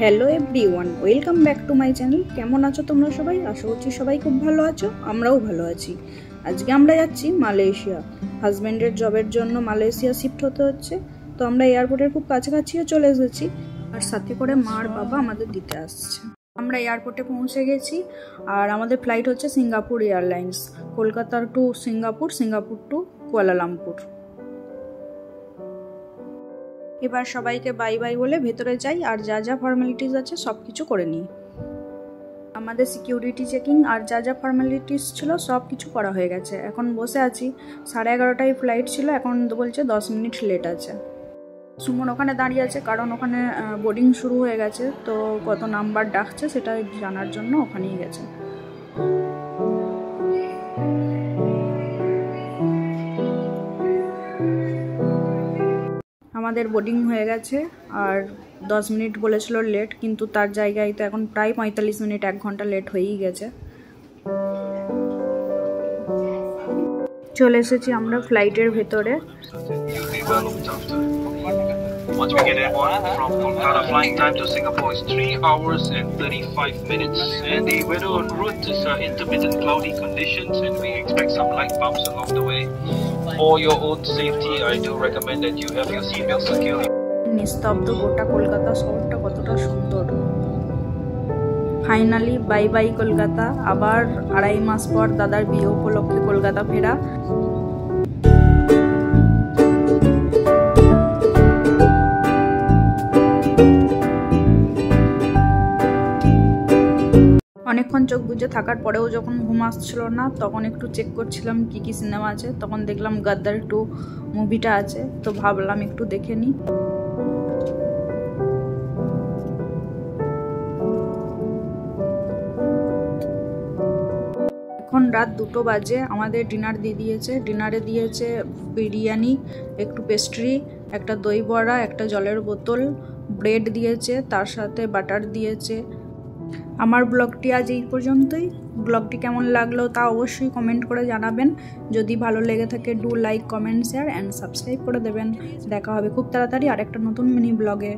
Hello everyone, welcome back to my channel. কেমন আছো তোমরা সবাই? আশা করছি সবাই খুব ভালো আছো, আমরাও ভালো আছি। আজকে আমরা যাচ্ছি মালয়েশিয়া। হাজব্যান্ডের জবের জন্য মালয়েশিয়া শিফট হতে হচ্ছে, তো আমরা এয়ারপোর্টের খুব কাছাকাছিও চলে এসেছি। আর সাথে করে মা আর বাবা আমাদের দিতে আসছে। আমরা এয়ারপোর্টে পৌঁছে গেছি আর আমাদের ফ্লাইট হচ্ছে সিঙ্গাপুর এয়ারলাইন্স, কলকাতার to Singapore, Singapore to Kuala Lumpur. এবার সবাইকে বাই বাই বলে ভেতরে যাই আর যা যা ফর্মালিটিস আছে সব কিছু করে নিই। আমাদের সিকিউরিটি চেকিং আর যা যা ফর্মালিটিস ছিল সব কিছু করা হয়ে গেছে। এখন বসে আছি, 11:30টায় ফ্লাইট ছিল, এখন বলছে 10 মিনিট লেট আছে। সুমন ওখানে দাঁড়িয়ে আছে কারণ ওখানে বোর্ডিং শুরু হয়ে গেছে, তো কত নাম্বার ডাকছে সেটা জানার জন্য ওখানেই গেছে। আমাদের বোর্ডিং হয়ে গেছে আর 10 মিনিট বলেছিল লেট, কিন্তু তার জায়গায় তো এখন প্রায় 45 মিনিট, 1 ঘন্টা লেট হয়েই গেছে। চলে এসেছি আমরা ফ্লাইটের ভেতরে। Once we get on from Kolkata, flying time to Singapore is 3 hours and 35 minutes. And the weather en route is intermittent cloudy conditions, and we expect some light bumps along the way. For your own safety, I do recommend that you have your seatbelt securely. নিস্তব্ধ গোটা কলকাতা শহরটা কতটা সুন্দর। Finally bye bye Kolkata. আবার 2.5 মাস পর দাদার বিয়ে উপলক্ষে কলকাতা ফেরা। অনেকক্ষণ চোখ বুজে থাকার পরেও যখন ঘুম আসছিল না, তখন একটু চেক করছিলাম কি কি সিনেমা আছে। তখন দেখলাম গাদ্দার 2 মুভিটা আছে, তো ভাবলাম একটু দেখে নিই। এখন রাত 2টো বাজে। আমাদের ডিনার দিয়ে দিয়েছে। ডিনারে দিয়েছে বিরিয়ানি, একটু পেস্ট্রি, একটা দই বড়া, একটা জলের বোতল, ব্রেড দিয়েছে, তার সাথে বাটার দিয়েছে। আমার ব্লগটি আজ এই পর্যন্তই। ব্লগটি কেমন লাগলো তা অবশ্যই কমেন্ট করে জানাবেন। যদি ভালো লেগে থাকে do like, comment, share and subscribe করে দেবেন। দেখা হবে খুব তাড়াতাড়ি আরেকটা নতুন মিনি ব্লগে।